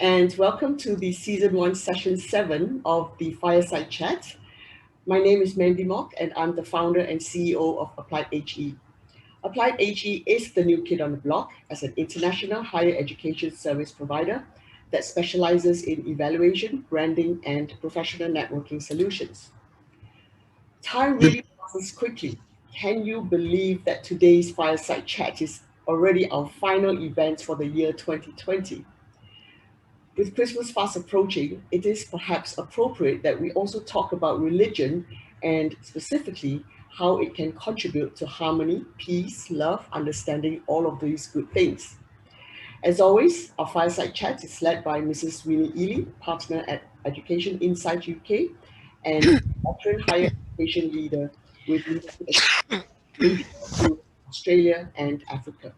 and welcome to the Season 1, Session 7 of the Fireside Chat. My name is Mandy Mock, and I'm the founder and CEO of Applied HE. Applied HE is the new kid on the block as an international higher education service provider that specializes in evaluation, branding, and professional networking solutions. Time really passes quickly. Can you believe that today's Fireside Chat is already our final event for the year 2020? With Christmas fast approaching, it is perhaps appropriate that we also talk about religion and specifically how it can contribute to harmony, peace, love, understanding, all of these good things. As always, our fireside chat is led by Mrs. Winnie Ely, partner at Education Insight UK and veteran higher education leader with leadership experience in India, Europe, Australia, and Africa.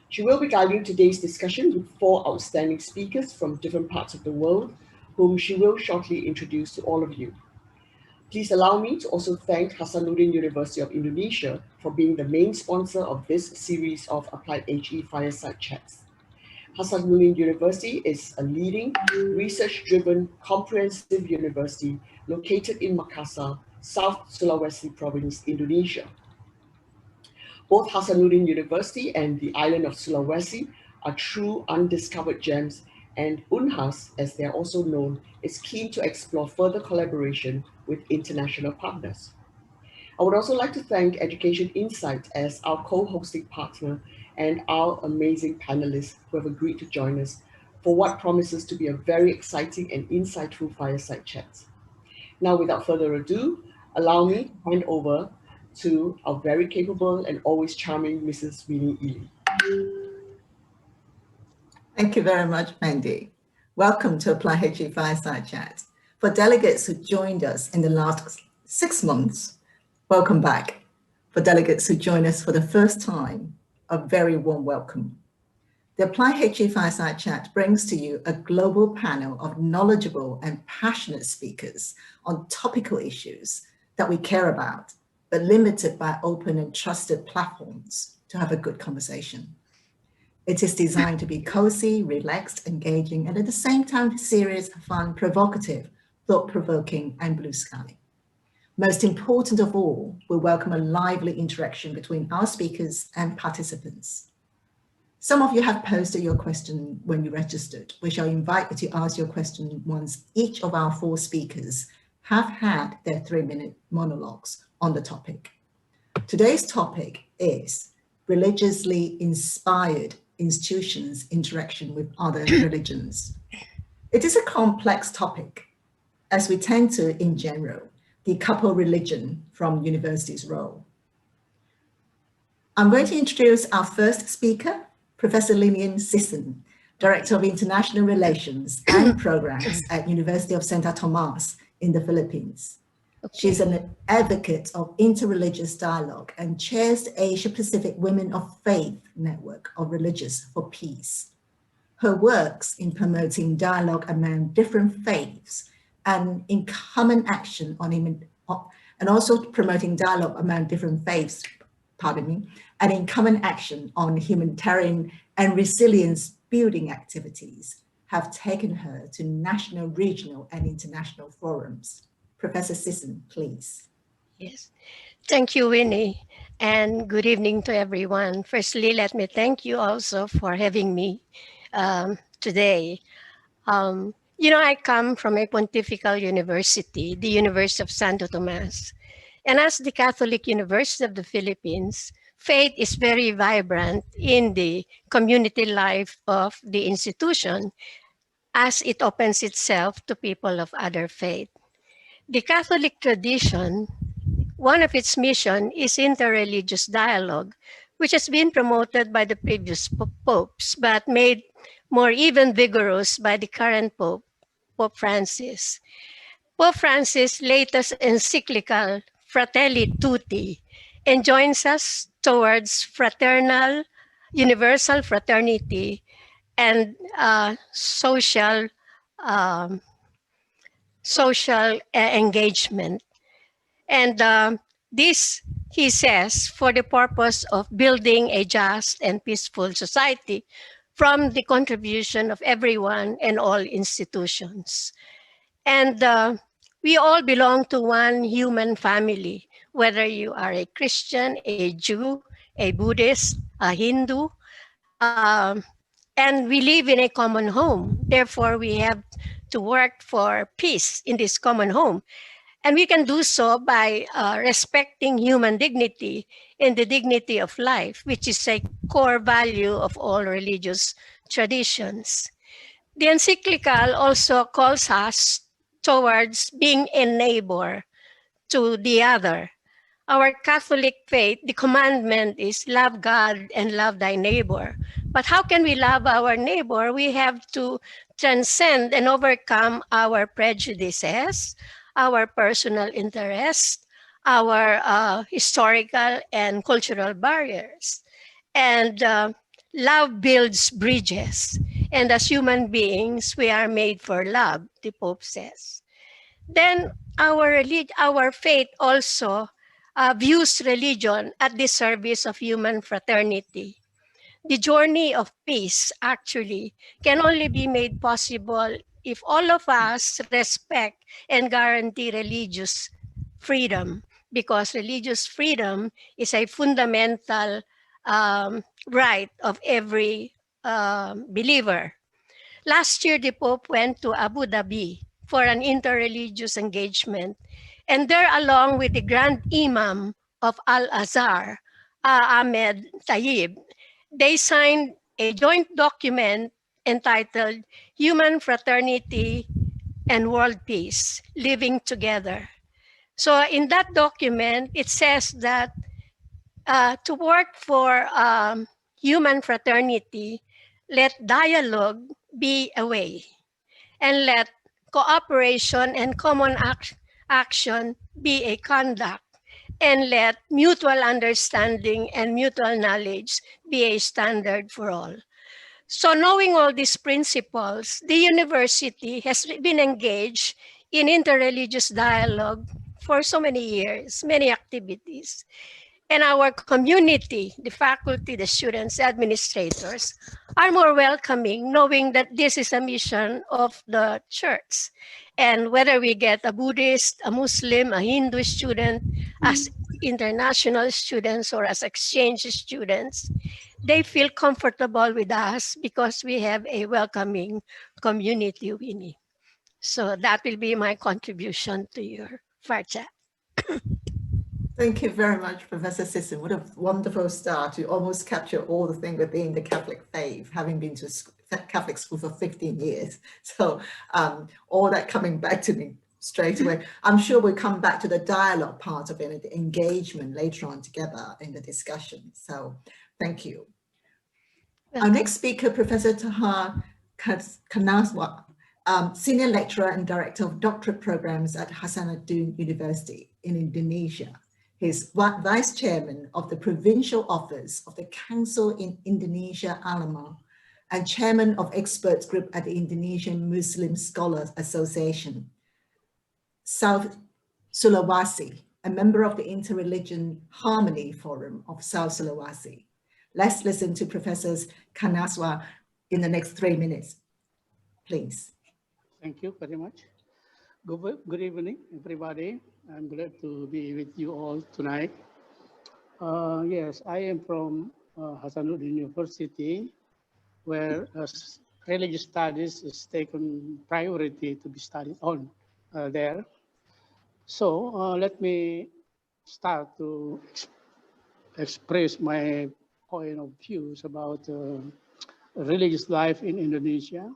She will be guiding today's discussion with four outstanding speakers from different parts of the world, whom she will shortly introduce to all of you. Please allow me to also thank Hasanuddin University of Indonesia for being the main sponsor of this series of Applied HE Fireside Chats. Hasanuddin University is a leading, research-driven, comprehensive university located in Makassar, South Sulawesi Province, Indonesia. Both Hasanuddin University and the island of Sulawesi are true undiscovered gems, and UNHAS, as they are also known, is keen to explore further collaboration with international partners. I would also like to thank Education Insight as our co-hosting partner and our amazing panelists who have agreed to join us for what promises to be a very exciting and insightful fireside chat. Now, without further ado, allow me to hand over to our very capable and always charming Mrs. Winnie Ely. Thank you very much, Mandy. Welcome to Apply HE Fireside Chat. For delegates who joined us in the last 6 months, welcome back. For delegates who join us for the first time, a very warm welcome. The Apply HE Fireside Chat brings to you a global panel of knowledgeable and passionate speakers on topical issues that we care about, but limited by open and trusted platforms to have a good conversation. It is designed to be cozy, relaxed, engaging, and at the same time serious, fun, provocative, thought-provoking, and blue sky. Most important of all, we welcome a lively interaction between our speakers and participants. Some of you have posted your question when you registered. We shall invite you to ask your question once each of our 4 speakers have had their 3-minute monologues on the topic. Today's topic is religiously inspired institutions' interaction with other religions. It is a complex topic, as we tend to, in general, decouple religion from universities' role. I'm going to introduce our first speaker, Professor Lilian Sisson, Director of International Relations and Programs at University of Santa Tomas in the Philippines. She's an advocate of interreligious dialogue and chairs the Asia-Pacific Women of Faith Network of Religious for Peace. Her works in promoting dialogue among different faiths and in common action and also promoting dialogue among different faiths, and in common action on humanitarian and resilience building activities have taken her to national, regional, and international forums. Professor Sisson, please. Yes, thank you, Winnie, and good evening to everyone. Firstly, let me thank you also for having me today. I come from a pontifical university, the University of Santo Tomas. And as the Catholic University of the Philippines, faith is very vibrant in the community life of the institution as it opens itself to people of other faith. The Catholic tradition, one of its mission is interreligious dialogue, which has been promoted by the previous popes, but made more even vigorous by the current Pope, Pope Francis. Pope Francis' latest encyclical, Fratelli Tutti, enjoins us towards fraternal, universal fraternity and social engagement. And this, he says, for the purpose of building a just and peaceful society from the contribution of everyone and all institutions. And we all belong to one human family, whether you are a Christian, a Jew, a Buddhist, a Hindu, um, and we live in a common home. Therefore, we have to work for peace in this common home. And we can do so by respecting human dignity and the dignity of life, which is a core value of all religious traditions. The encyclical also calls us towards being a neighbor to the other. Our Catholic faith, the commandment is love God and love thy neighbor. But how can we love our neighbor? We have to transcend and overcome our prejudices, our personal interests, our historical and cultural barriers. And love builds bridges. And as human beings, we are made for love, the Pope says. Then our faith also views religion at the service of human fraternity. The journey of peace actually can only be made possible if all of us respect and guarantee religious freedom, because religious freedom is a fundamental right of every believer. Last year, the Pope went to Abu Dhabi for an interreligious engagement. And there, along with the Grand Imam of Al Azhar, Ahmed Tayyib, they signed a joint document entitled Human Fraternity and World Peace, Living Together. So in that document, it says that to work for human fraternity, let dialogue be a way, and let cooperation and common action be a conduct, and let mutual understanding and mutual knowledge be a standard for all. So knowing all these principles, the university has been engaged in interreligious dialogue for so many years, many activities. And our community, the faculty, the students, the administrators, are more welcoming, knowing that this is a mission of the church. And whether we get a Buddhist, a Muslim, a Hindu student, as international students or as exchange students, they feel comfortable with us because we have a welcoming community, Winnie. So that will be my contribution to your far chat. Thank you very much, Professor Sisson. What a wonderful start. You almost capture all the things within the Catholic faith, having been to Catholic school for 15 years. So all that coming back to me straight away. I'm sure we'll come back to the dialogue part of it, the engagement later on together in the discussion. So thank you. Our next speaker, Professor Taha Kanaswa, Senior Lecturer and Director of Doctorate Programs at Hasanuddin University in Indonesia. He's Vice Chairman of the Provincial Office of the Council in Indonesia Alama and Chairman of Experts Group at the Indonesian Muslim Scholars Association. South Sulawesi, a member of the Interreligion Harmony Forum of South Sulawesi. Let's listen to Professor Kanaswa in the next 3 minutes, please. Thank you very much. Good evening, everybody. I'm glad to be with you all tonight. Yes, I am from Hasanuddin University, where religious studies is taken priority to be studied on there. So let me start to express my point of views about religious life in Indonesia.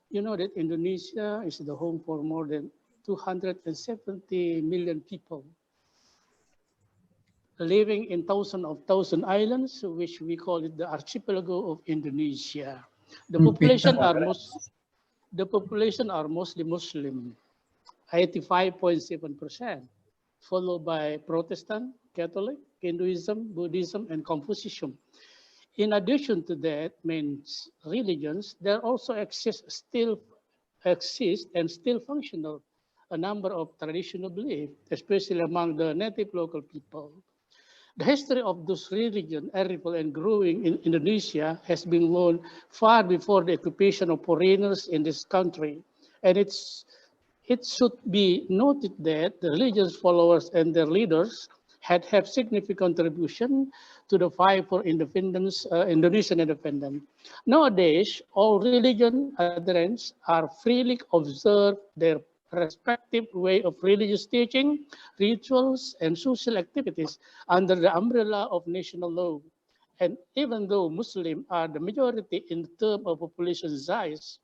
You know that Indonesia is the home for more than 270 million people living in thousands of islands, which we call it the archipelago of Indonesia. The population are mostly Muslim, 85.7%, followed by Protestant, Catholic, Hinduism, Buddhism, and Confucianism. In addition to that main religions, there also still exist and still functional a number of traditional beliefs, especially among the native local people. The history of those religions, arrival and growing in Indonesia, has been known far before the occupation of foreigners in this country. And it should be noted that the religious followers and their leaders had significant contribution to the fight for independence, Indonesian independence. Nowadays, all religion adherents are freely observe their respective way of religious teaching, rituals, and social activities under the umbrella of national law. And even though Muslims are the majority in terms of population size,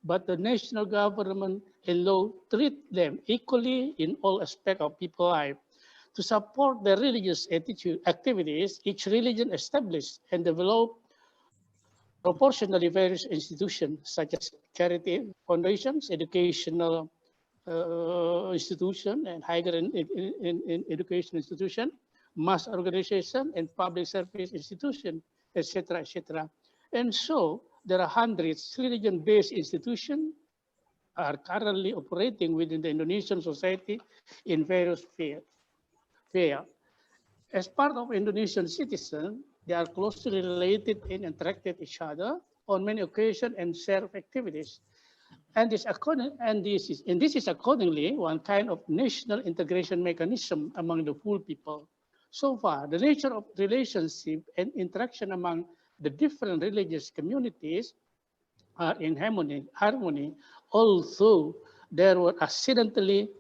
but the national government and law treat them equally in all aspects of people's life. To support their religious activities, each religion established and developed proportionally various institutions such as charity foundations, educational institution, and higher in education institution, mass organization, and public service institution, etc., etc. And so there are hundreds religion-based institutions are currently operating within the Indonesian society in various spheres. As part of Indonesian citizens, they are closely related and interact with each other on many occasions and share activities. And this is accordingly one kind of national integration mechanism among the full people. So far, the nature of relationship and interaction among the different religious communities are in harmony, although there were accidentally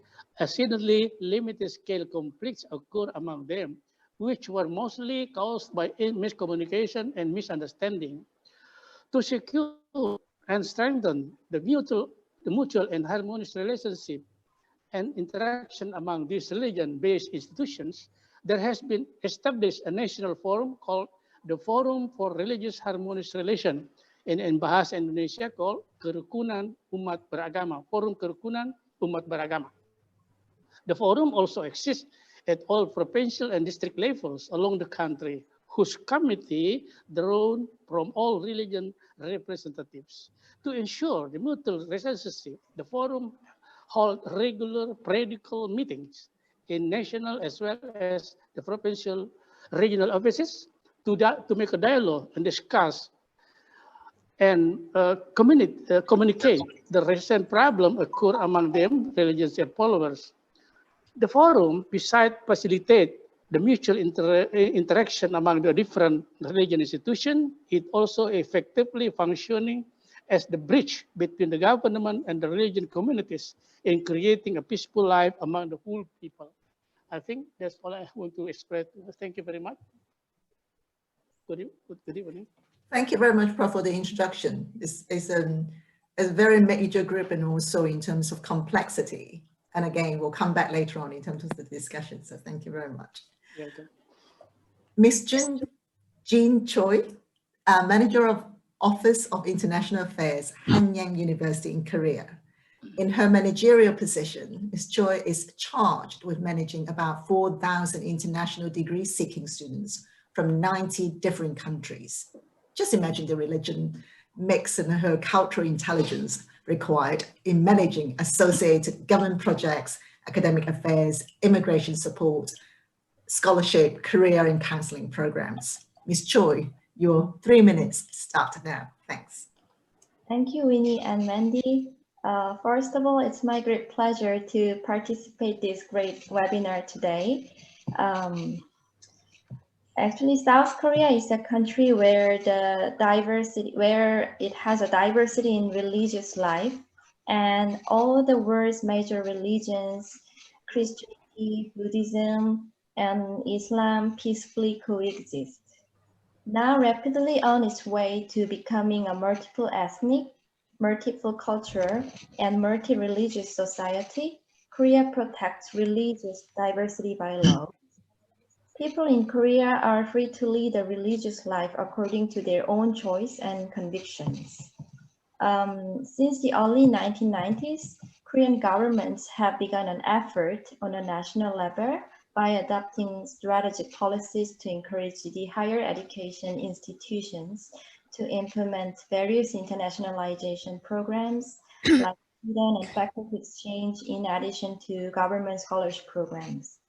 limited scale conflicts occur among them, which were mostly caused by miscommunication and misunderstanding. To secure and strengthen the mutual and harmonious relationship and interaction among these religion-based institutions, there has been established a national forum called the Forum for Religious Harmonious Relation in bahasa Indonesia called Kerukunan Umat Beragama, Forum Kerukunan Umat Beragama. The forum also exists at all provincial and district levels along the country, whose committee drawn from all religion representatives. To ensure the mutual relationship, the forum hold regular periodical meetings in national as well as the provincial regional offices to make a dialogue and discuss and communicate the recent problem occur among them, religious followers. The forum, besides facilitate the mutual interaction among the different religious institutions, it also effectively functioning as the bridge between the government and the religious communities in creating a peaceful life among the whole people. I think that's all I want to express. Thank you very much. Good evening. Thank you very much, Prof, for the introduction. It's a very major group and also in terms of complexity. And again, we'll come back later on in terms of the discussion. So thank you very much. Yeah, okay. Ms. Jean Choi, Manager of Office of International Affairs, Hanyang University in Korea. In her managerial position, Ms. Choi is charged with managing about 4,000 international degree-seeking students from 90 different countries. Just imagine the religion mix and her cultural intelligence required in managing associated government projects, academic affairs, immigration support, scholarship, career and counseling programs. Ms. Choi, your 3 minutes start now. Thanks. Thank you, Winnie and Mandy. First of all, it's my great pleasure to participate in this great webinar today. Actually, South Korea is a country where it has a diversity in religious life, and all the world's major religions, Christianity, Buddhism, and Islam peacefully coexist. Now rapidly on its way to becoming a multiple ethnic, multiple culture, and multi-religious society, Korea protects religious diversity by law. People in Korea are free to lead a religious life according to their own choice and convictions. Since the early 1990s, Korean governments have begun an effort on a national level by adopting strategic policies to encourage the higher education institutions to implement various internationalization programs like student and faculty exchange in addition to government scholarship programs.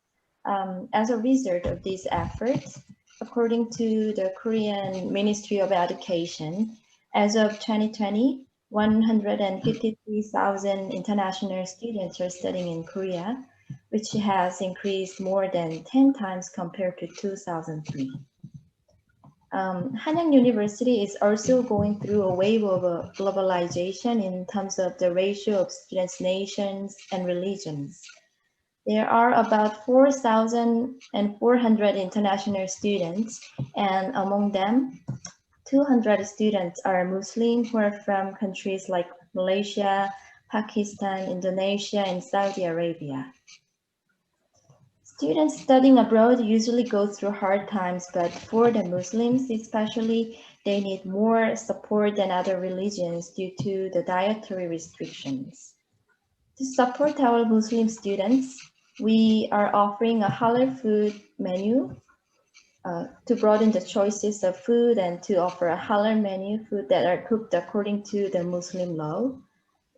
As a result of these efforts, according to the Korean Ministry of Education, as of 2020, 153,000 international students are studying in Korea, which has increased more than 10 times compared to 2003. Hanyang University is also going through a wave of globalization in terms of the ratio of students, nations, and religions. There are about 4,400 international students, and among them, 200 students are Muslim who are from countries like Malaysia, Pakistan, Indonesia, and Saudi Arabia. Students studying abroad usually go through hard times, but for the Muslims especially, they need more support than other religions due to the dietary restrictions. To support our Muslim students, we are offering a halal food menu to broaden the choices of food and to offer a halal menu food that are cooked according to the Muslim law.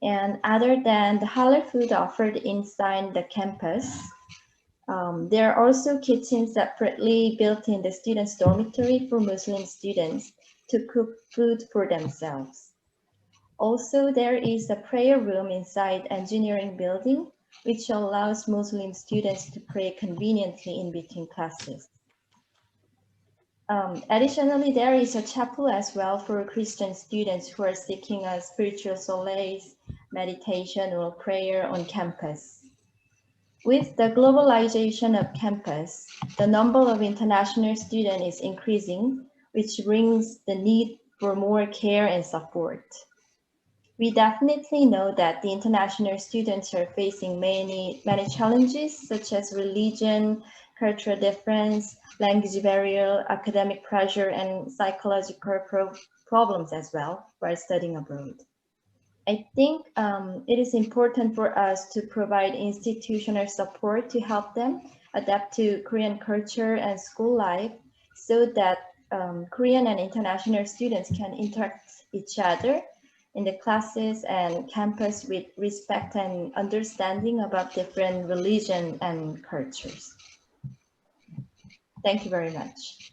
And other than the halal food offered inside the campus, there are also kitchens separately built in the students' dormitory for Muslim students to cook food for themselves. Also, there is a prayer room inside engineering building, which allows Muslim students to pray conveniently in between classes. Additionally, there is a chapel as well for Christian students who are seeking a spiritual solace, meditation, or prayer on campus. With the globalization of campus, the number of international students is increasing, which brings the need for more care and support. We definitely know that the international students are facing many challenges, such as religion, cultural difference, language barrier, academic pressure, and psychological problems as well while studying abroad. I think it is important for us to provide institutional support to help them adapt to Korean culture and school life so that Korean and international students can interact each other in the classes and campus with respect and understanding about different religion and cultures. Thank you very much.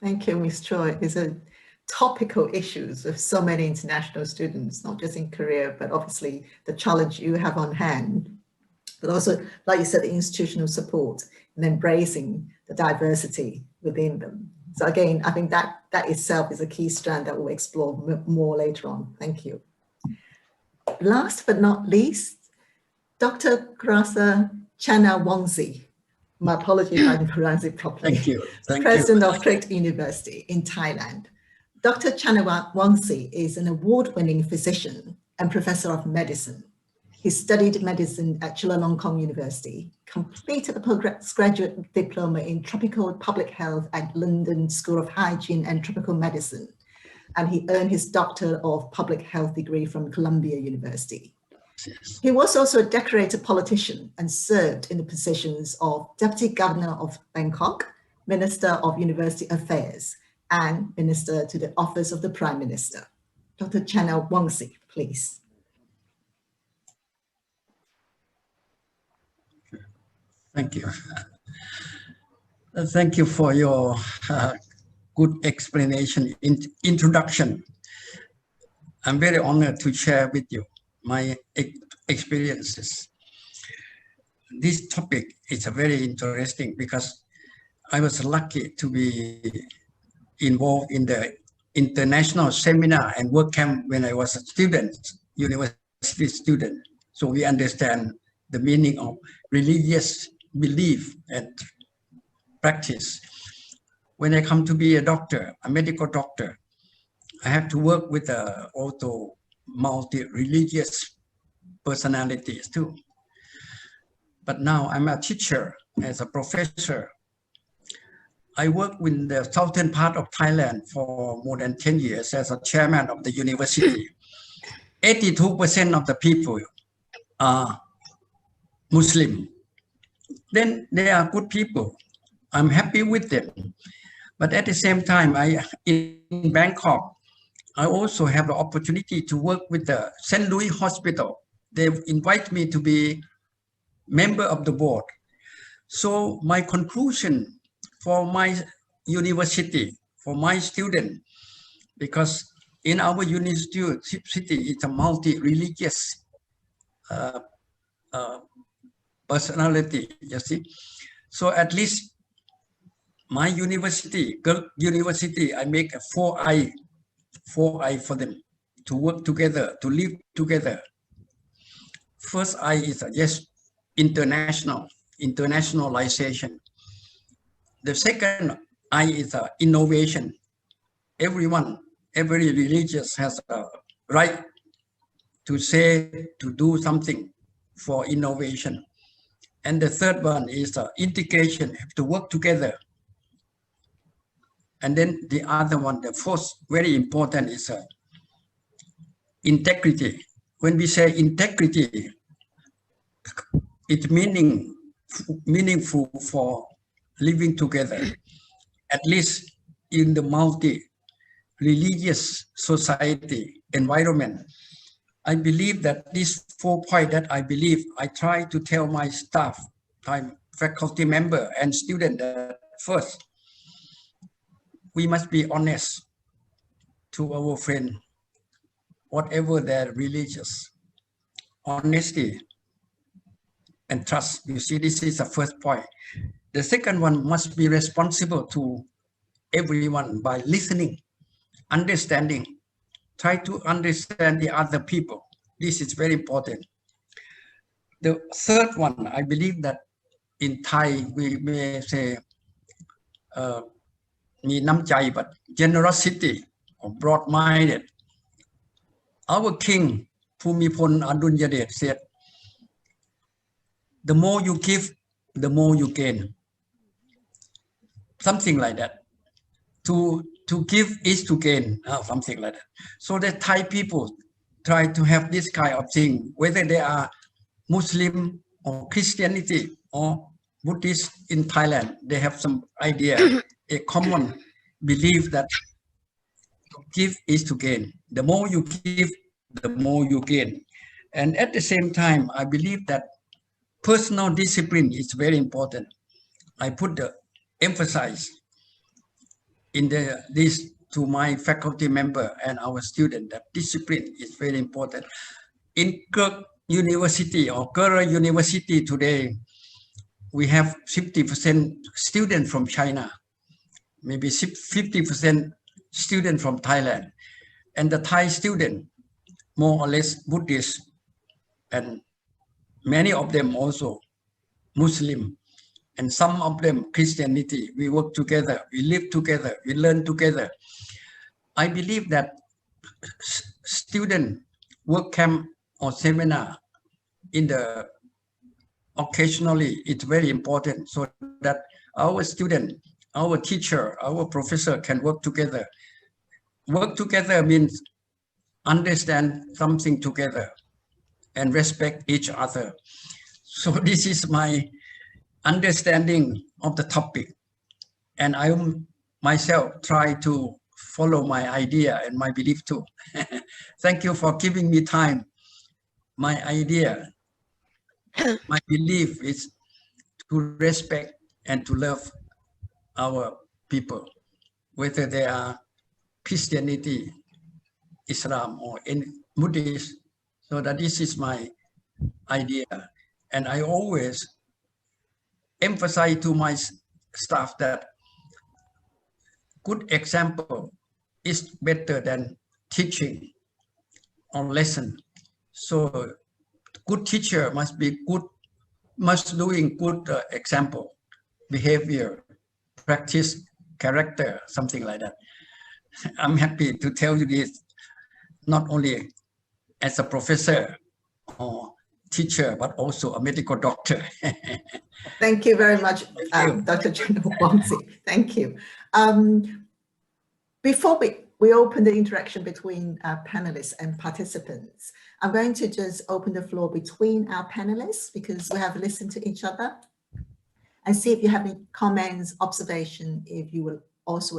Thank you, Ms. Choi. It's a topical issues of so many international students, not just in Korea, but obviously the challenge you have on hand, but also, like you said, the institutional support and embracing the diversity within them. So again, I think that itself is a key strand that we'll explore more later on. Thank you. Last but not least, Dr. Grasa Chanawangsi. My apologies if I didn't pronounce it properly. Thank you. President of Trade University in Thailand. Dr. Chanawangsi is an award-winning physician and professor of medicine. He studied medicine at Chulalongkorn University, completed a postgraduate diploma in tropical public health at London School of Hygiene and Tropical Medicine, and he earned his Doctor of Public Health degree from Columbia University. Yes. He was also a decorated politician and served in the positions of Deputy Governor of Bangkok, Minister of University Affairs, and Minister to the Office of the Prime Minister. Dr. Chanawangsi, please. Thank you. Thank you for your good explanation, introduction. I'm very honored to share with you my experiences. This topic is very interesting because I was lucky to be involved in the international seminar and work camp when I was a student, university student. So we understand the meaning of religious belief and practice. When I come to be a doctor, a medical doctor, I have to work with also multi-religious personalities too. But now I'm a teacher, as a professor. I work in the southern part of Thailand for more than 10 years as a chairman of the university. 82% of the people are Muslim. Then they are good people. I'm happy with them. But at the same time, in Bangkok, I also have the opportunity to work with the St. Louis Hospital. They invite me to be member of the board. So my conclusion for my university, for my student, because in our university, it's a multi-religious personality, you see. So at least my university, I make a 4I for them to work together, to live together. First I is yes, internationalization. The second I is innovation. Every religious has a right to say, to do something for innovation. And the third one is integration, to work together. And then the other one, the fourth, very important, is integrity. When we say integrity, it's meaningful for living together, at least in the multi-religious society environment. I believe that these 4 points that I believe, I try to tell my staff, my faculty member and student that first, we must be honest to our friend, whatever their religious. Honesty and trust. You see, this is the first point. The second one must be responsible to everyone by listening, understanding, try to understand the other people. This is very important. The third one, I believe that in Thai, we may say,มีน้ำใจ, but generosity or broad-minded. Our king, Phumipol Adulyadej, said, the more you give, the more you gain. Something like that. To give is to gain, something like that. So the Thai people try to have this kind of thing, whether they are Muslim or Christianity or Buddhist in Thailand, they have some idea, a common belief that to give is to gain. The more you give, the more you gain. And at the same time, I believe that personal discipline is very important. I put the emphasis in this to my faculty member and our student, that discipline is very important. In Kirk University or Kura University today, we have 50% students from China, maybe 50% students from Thailand. And the Thai student, more or less Buddhist, and many of them also Muslim, and some of them Christianity. We work together, we live together, we learn together. I believe that student work camp or seminar in the occasionally, it's very important so that our student, our teacher, our professor can work together. Work together means understand something together and respect each other. So this is my understanding of the topic. And I myself try to follow my idea and my belief too. Thank you for giving me time. My idea, my belief is to respect and to love our people, whether they are Christianity, Islam, or any Buddhist. So that this is my idea. And I always emphasize to my staff that good example is better than teaching or lesson. So good teacher must be good, must doing good example, behavior, practice, character, something like that. I'm happy to tell you this, not only as a professor or teacher, but also a medical doctor. Thank you very much, Thank Dr. Wangzi. Thank you. Before we open the interaction between panelists and participants, I'm going to just open the floor between our panelists because we have listened to each other, and see if you have any comments, observation, if you would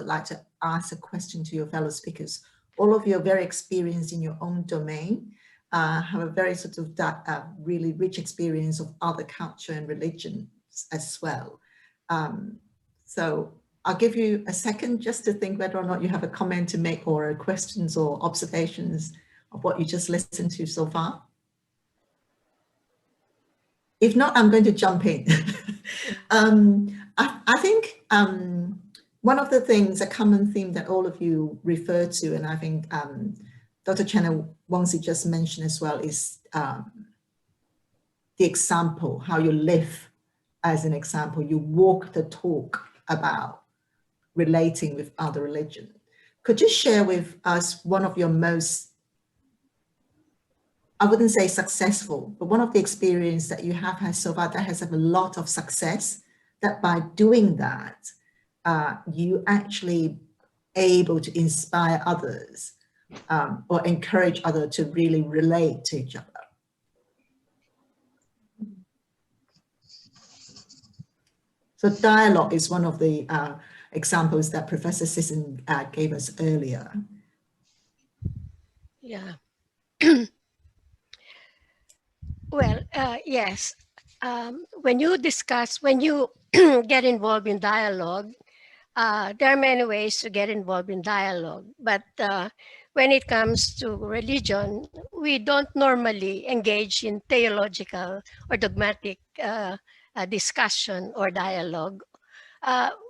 like to ask a question to your fellow speakers. All of you are very experienced in your own domain. have a very sort of really rich experience of other culture and religions as well. So I'll give you a second just to think whether or not you have a comment to make or questions or observations of what you just listened to so far. If not, I'm going to jump in. I think one of the things, a common theme that all of you refer to, and I think Dr. Chenna Wangsi just mentioned as well, is the example, how you live as an example. You walk the talk about relating with other religions. Could you share with us one of your most, I wouldn't say successful, but one of the experience that you have had so far that has had a lot of success, that by doing that, you actually able to inspire others or encourage others to really relate to each other? So dialogue is one of the examples that Professor Sisson gave us earlier. Yeah. Well, yes. When you get involved in dialogue, there are many ways to get involved in dialogue. But when it comes to religion, we don't normally engage in theological or dogmatic discussion or dialogue.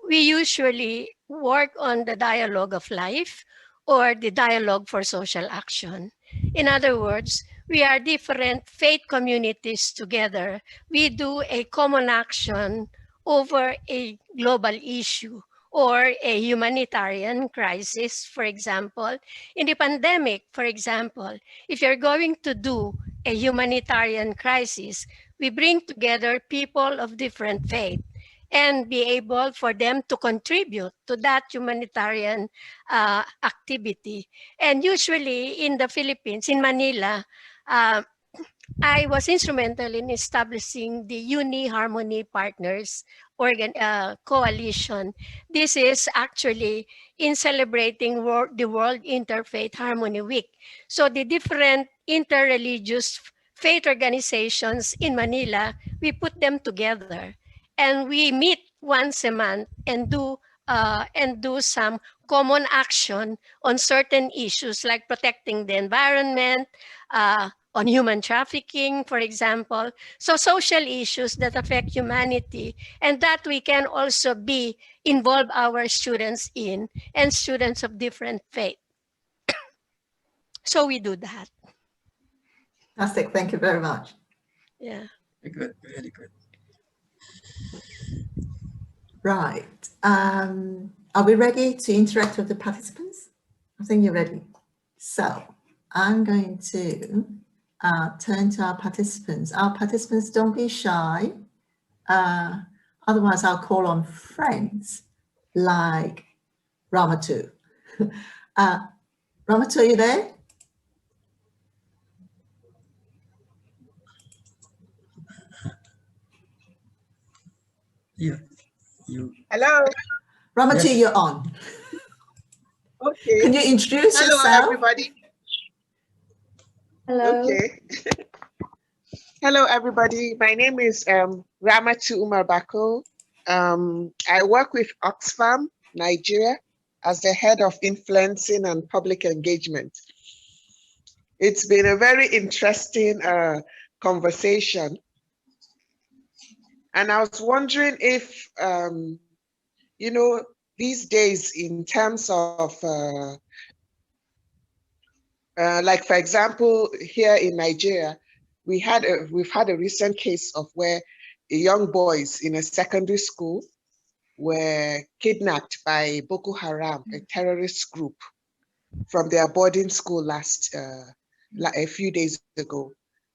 We usually work on the dialogue of life or the dialogue for social action. In other words, we are different faith communities together. We do a common action over a global issue or a humanitarian crisis, for example. In the pandemic, for example, if you're going to do a humanitarian crisis, we bring together people of different faith and be able for them to contribute to that humanitarian activity. And usually in the Philippines, in Manila, I was instrumental in establishing the Uni Harmony Partners coalition. This is actually in celebrating the World Interfaith Harmony Week. So the different interreligious faith organizations in Manila, we put them together and we meet once a month and do some common action on certain issues like protecting the environment, on human trafficking, for example. So social issues that affect humanity and that we can also involve our students in, and students of different faith. So we do that. Fantastic, thank you very much. Yeah. Very good, very good. Right, are we ready to interact with the participants? I think you're ready. So I'm going to turn to our participants. Our participants, don't be shy. Otherwise, I'll call on friends like Ramatu. Ramatu, are you there? You. Hello. Ramatu, Yes. you're on. Okay. Can you introduce Hello, yourself? everybody. Hello. Okay. Hello, everybody. My name is Ramatu Umar Bako. I work with Oxfam, Nigeria, as the head of influencing and public engagement. It's been a very interesting conversation. And I was wondering if, you know, these days in terms of, like, for example, here in Nigeria, we've had a recent case of where young boys in a secondary school were kidnapped by Boko Haram, a terrorist group, from their boarding school a few days ago.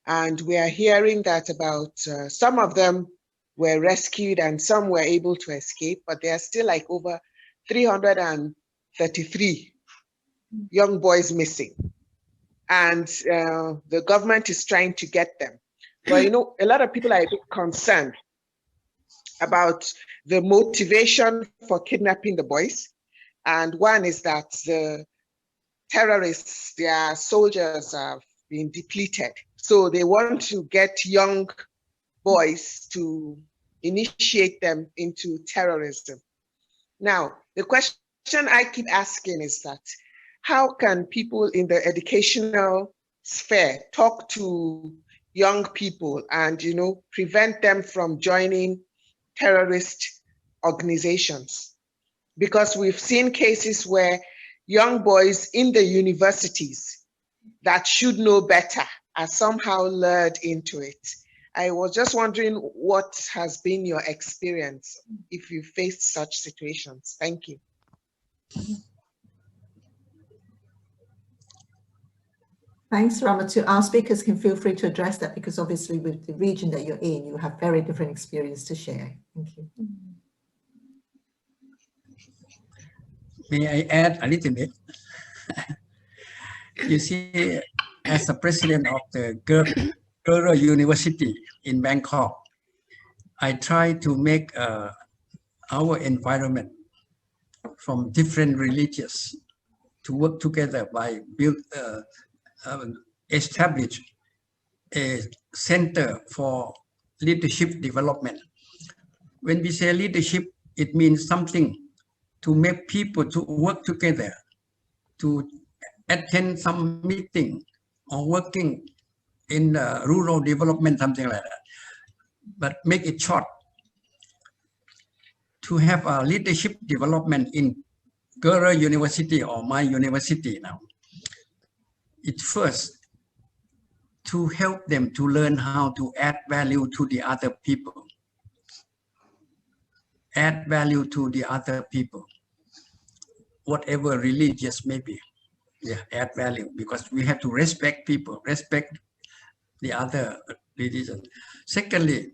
And we are hearing that about some of them were rescued and some were able to escape, but there are still like over 333 young boys missing. And the government is trying to get them. But you know, a lot of people are a bit concerned about the motivation for kidnapping the boys. And one is that the terrorists, their soldiers, been depleted. So they want to get young boys to initiate them into terrorism. Now, the question I keep asking is that, how can people in the educational sphere talk to young people and, you know, prevent them from joining terrorist organizations? Because we've seen cases where young boys in the universities that should know better are somehow lured into it. I was just wondering what has been your experience if you faced such situations. Thank you. Thanks, Ramatu. Our speakers can feel free to address that, because obviously with the region that you're in, you have very different experience to share. Thank you. May I add a little bit? You see, as the president of the Girl University in Bangkok, I try to make our environment from different religions to work together by establish a center for leadership development. When we say leadership, it means something to make people to work together, to attend some meeting or working in rural development, something like that. But make it short, to have a leadership development in Girl University or my university now. It's first to help them to learn how to add value to the other people. Add value to the other people, whatever religious may be. Yeah, add value, because we have to respect people, respect the other religion. Secondly,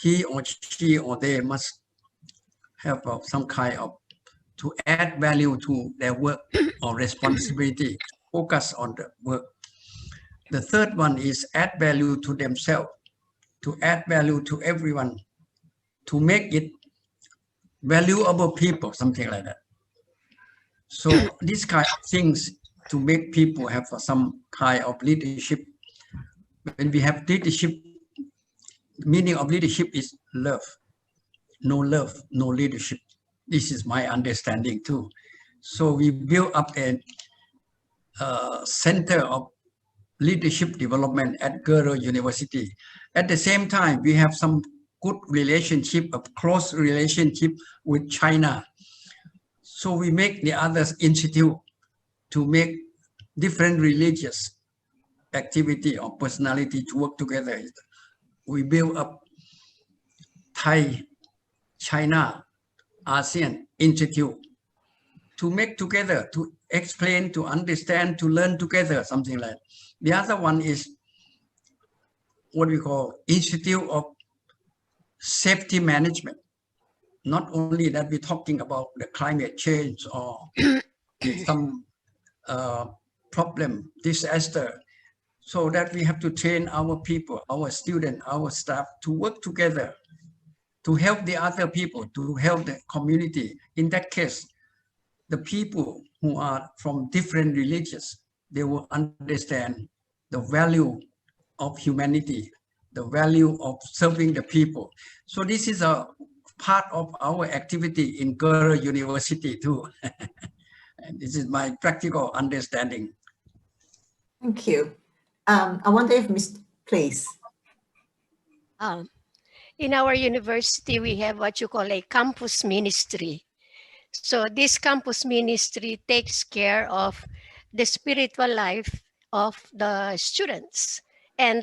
he or she or they must have some kind of to add value to their work or responsibility, focus on the work. The third one is add value to themselves, to add value to everyone, to make it valuable people, something like that. So these kind of things to make people have some kind of leadership. When we have leadership, the meaning of leadership is love. No love, no leadership. This is my understanding too. So we build up a center of leadership development at Girl University. At the same time, we have some good relationship, a close relationship with China. So we make the other institute to make different religious activity or personality to work together. We build up Thai, China, ASEAN Institute to make together, to explain, to understand, to learn together, something like that. The other one is what we call Institute of Safety Management. Not only that we're talking about the climate change or some problem, disaster, so that we have to train our people, our students, our staff to work together to help the other people, to help the community. In that case, the people who are from different religions, they will understand the value of humanity, the value of serving the people. So this is a part of our activity in Girl University too. And this is my practical understanding. Thank you. I wonder if please. In our university, we have what you call a campus ministry. So this campus ministry takes care of the spiritual life of the students, and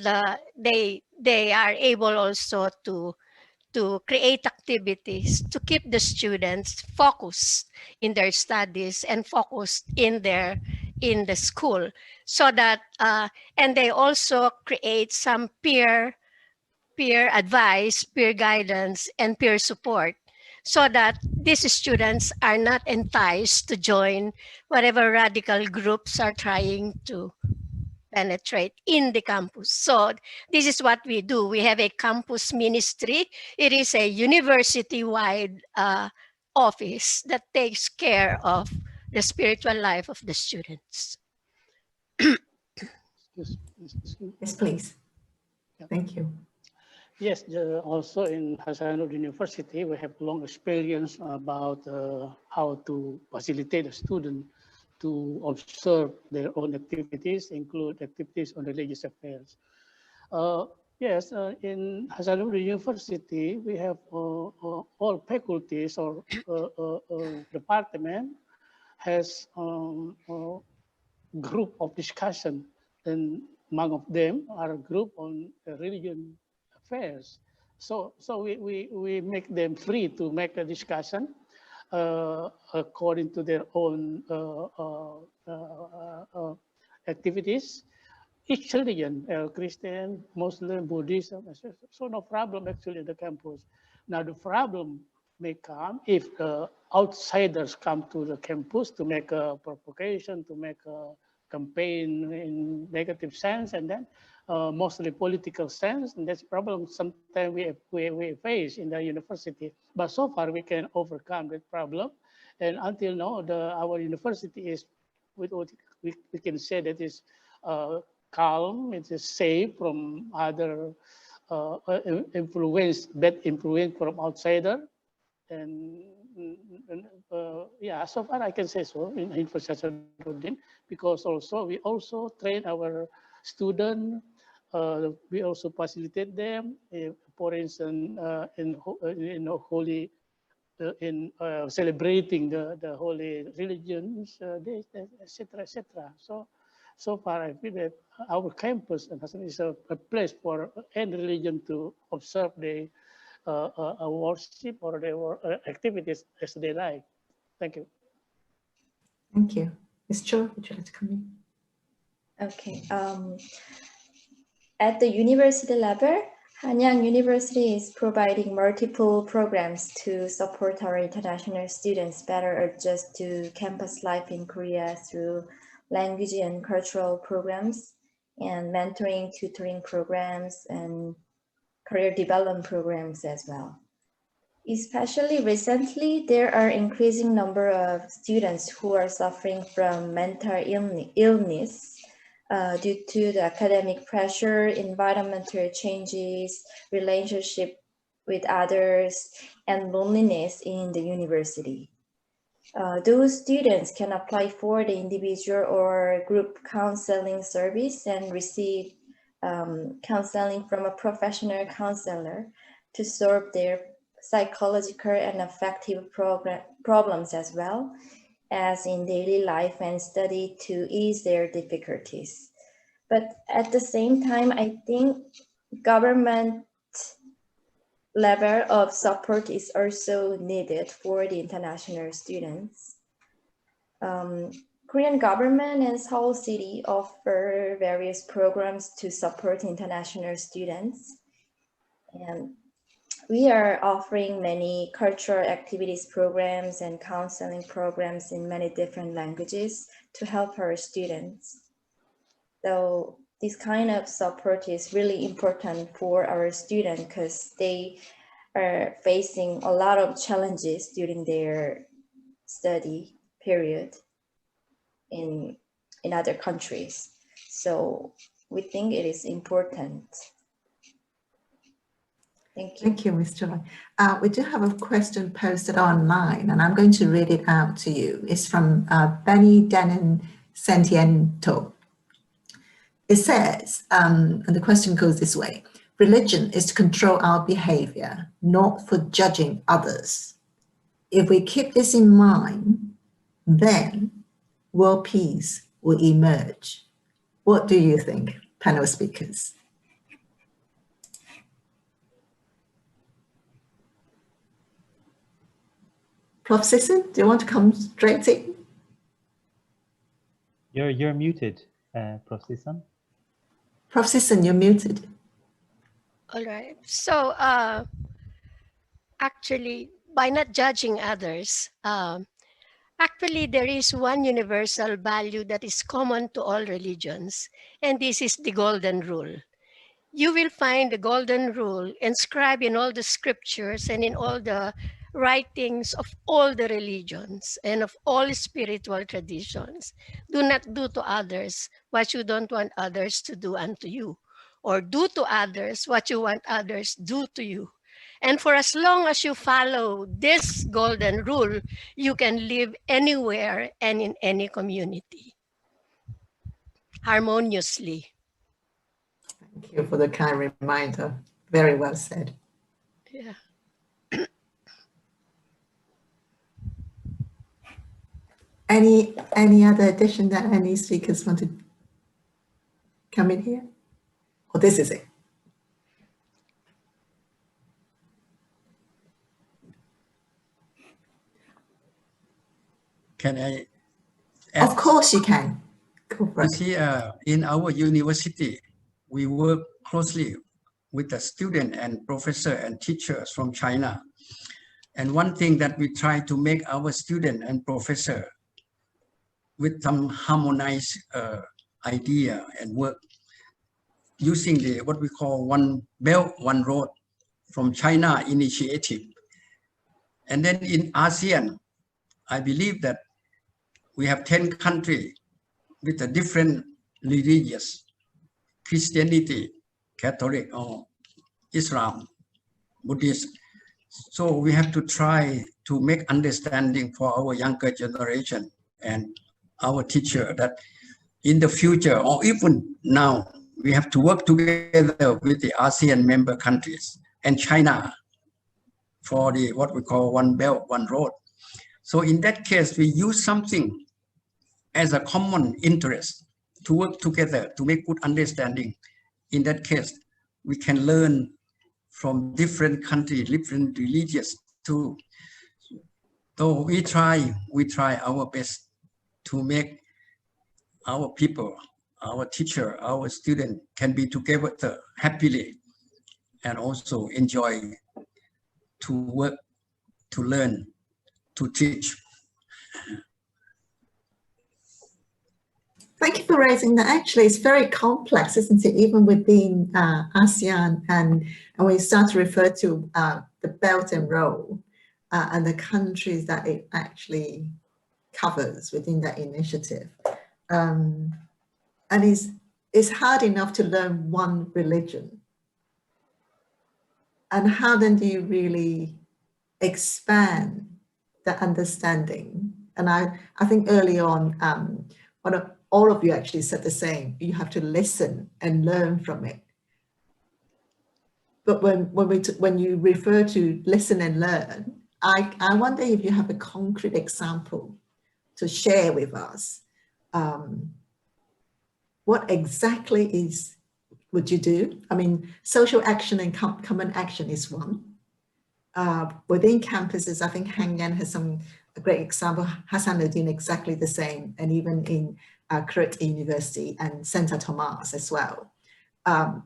they are able also to create activities to keep the students focused in their studies and focused in the school, so that and they also create some peer advice, peer guidance, and peer support, so that these students are not enticed to join whatever radical groups are trying to penetrate in the campus. So this is what we do. We have a campus ministry. It is a university-wide office that takes care of the spiritual life of the students. Yes, Yes, please. Yeah. Thank you. Yes, also in Hasanuddin University, we have long experience about how to facilitate a student to observe their own activities, include activities on religious affairs. Yes, in Hasanuddin University, we have all faculties or department has group of discussion, and among of them are a group on religion affairs. So we make them free to make a discussion according to their own activities. Each religion, Christian, Muslim, Buddhism, so no problem actually in the campus. Now the problem may come if outsiders come to the campus to make a provocation, to make a campaign in negative sense, and then mostly political sense. And that's a problem sometimes we face in the university. But so far we can overcome that problem. And until now, our university is, with what we can say that is calm, it is safe from other influence, bad influence from outsider. And yeah, so far I can say so in Hasanuddin, because also we also train our students. We also facilitate them, for instance, in holy, in celebrating the holy religions, etc., etc. So far, I feel that our campus is a place for any religion to observe the worship or their activities as they like. Thank you. Thank you. Ms. Cho, would you like to come in? Okay. At the university level, Hanyang University is providing multiple programs to support our international students better adjust to campus life in Korea through language and cultural programs and mentoring, tutoring programs, and career development programs as well. Especially recently, there are increasing number of students who are suffering from mental illness due to the academic pressure, environmental changes, relationship with others, and loneliness in the university. Those students can apply for the individual or group counseling service and receive counseling from a professional counselor to solve their psychological and affective problems as well as in daily life and study to ease their difficulties. But at the same time, I think government level of support is also needed for the international students. Korean government and Seoul City offer various programs to support international students. And we are offering many cultural activities programs and counseling programs in many different languages to help our students. So this kind of support is really important for our students because they are facing a lot of challenges during their study period in other countries. So we think it is important. Thank you. Thank you, Ms. Joy. We do have a question posted online, and I'm going to read it out to you. It's from Benny Denon Sentiento. It says, and the question goes this way: religion is to control our behavior, not for judging others. If we keep this in mind, then world peace will emerge. What do you think, panel speakers? Prof. Sisson, do you want to come straight in? You're muted, Prof. Sisson. Prof. Sisson, you're muted. All right. So actually, by not judging others, actually there is one universal value that is common to all religions, and this is the golden rule. You will find the golden rule inscribed in all the scriptures and in all the writings of all the religions and of all spiritual traditions. Do not do to others what you don't want others to do unto you, or do to others what you want others do to you. And for as long as you follow this golden rule, you can live anywhere and in any community harmoniously. Thank you for the kind reminder. Very well said. Yeah. Any other addition that any speakers want to come in here? Oh, this is it. Can I add? Of course you can. Go for You it. see, in our university, we work closely with the student and professor and teachers from China. And one thing that we try to make our student and professor with some harmonized idea and work using the what we call one belt, one road from China initiative. And then in ASEAN, I believe that we have 10 countries with a different religious, Christianity, Catholic, or Islam, Buddhist. So we have to try to make understanding for our younger generation and our teacher that in the future, or even now, we have to work together with the ASEAN member countries and China for the what we call one belt, one road. So in that case, we use something as a common interest to work together to make good understanding. In that case, we can learn from different countries, different religions too. So we try our best to make our people, our teacher, our student can be together happily and also enjoy to work, to learn, to teach. Thank you for raising that. Actually, it's very complex, isn't it? Even within ASEAN, and when you start to refer to the Belt and Road and the countries that it actually covers within that initiative. And it's hard enough to learn one religion. And how then do you really expand the understanding? And I think early on, all of you actually said the same. You have to listen and learn from it. But when you refer to listen and learn, I wonder if you have a concrete example to share with us. What exactly would you do? I mean, social action and common action is one. Within campuses, I think Hang Yan has a great example. Hasanuddin exactly the same, and even in Kurt University and Santa Tomas as well. But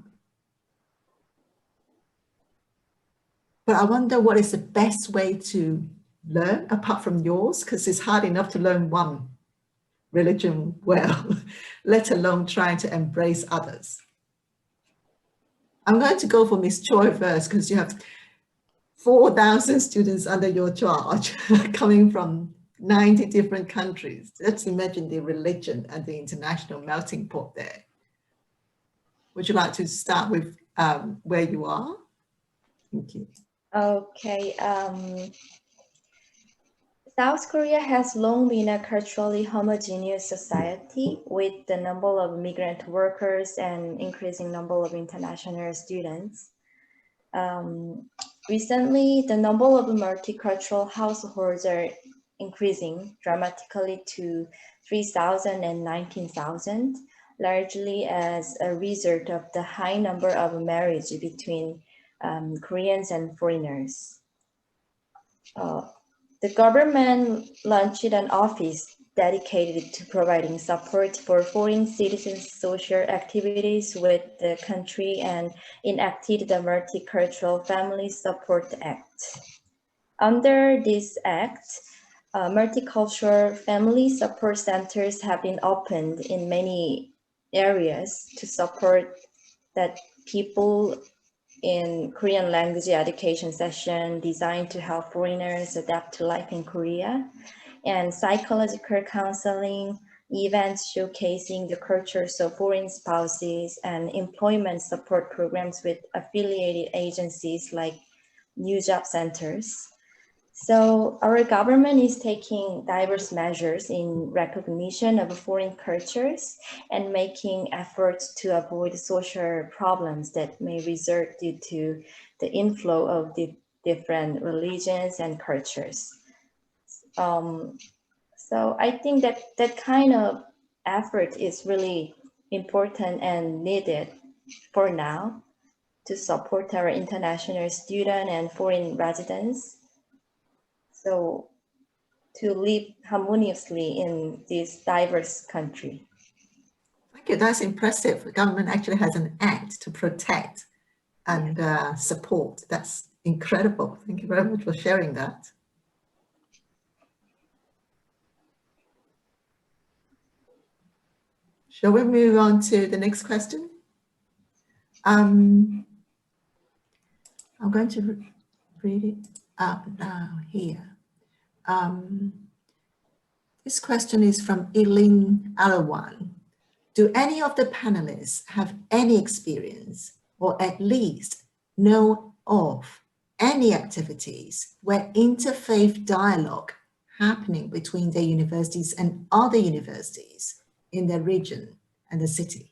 I wonder what is the best way to learn apart from yours, because it's hard enough to learn one religion well, let alone trying to embrace others. I'm going to go for Ms. Choi first, because you have 4,000 students under your charge coming from 90 different countries. Let's imagine the religion and the international melting pot there. Would you like to start with where you are? Thank you. Okay. South Korea has long been a culturally homogeneous society with the number of migrant workers and increasing number of international students. Recently, the number of multicultural households are increasing dramatically to 3,000 and 19,000, largely as a result of the high number of marriages between Koreans and foreigners. The government launched an office dedicated to providing support for foreign citizens' social activities with the country and enacted the Multicultural Family Support Act. Under this act, multicultural family support centers have been opened in many areas to support that people in Korean language education session designed to help foreigners adapt to life in Korea, and psychological counseling, events showcasing the cultures of foreign spouses, and employment support programs with affiliated agencies like new job centers. So our government is taking diverse measures in recognition of foreign cultures and making efforts to avoid social problems that may result due to the inflow of the different religions and cultures. So I think that that kind of effort is really important and needed for now to support our international student and foreign residents. So to live harmoniously in this diverse country. Thank you. That's impressive. The government actually has an act to protect and support. That's incredible. Thank you very much for sharing that. Shall we move on to the next question? I'm going to read it out now here. This question is from Eileen Alawan. Do any of the panelists have any experience or at least know of any activities where interfaith dialogue happening between their universities and other universities in their region and the city?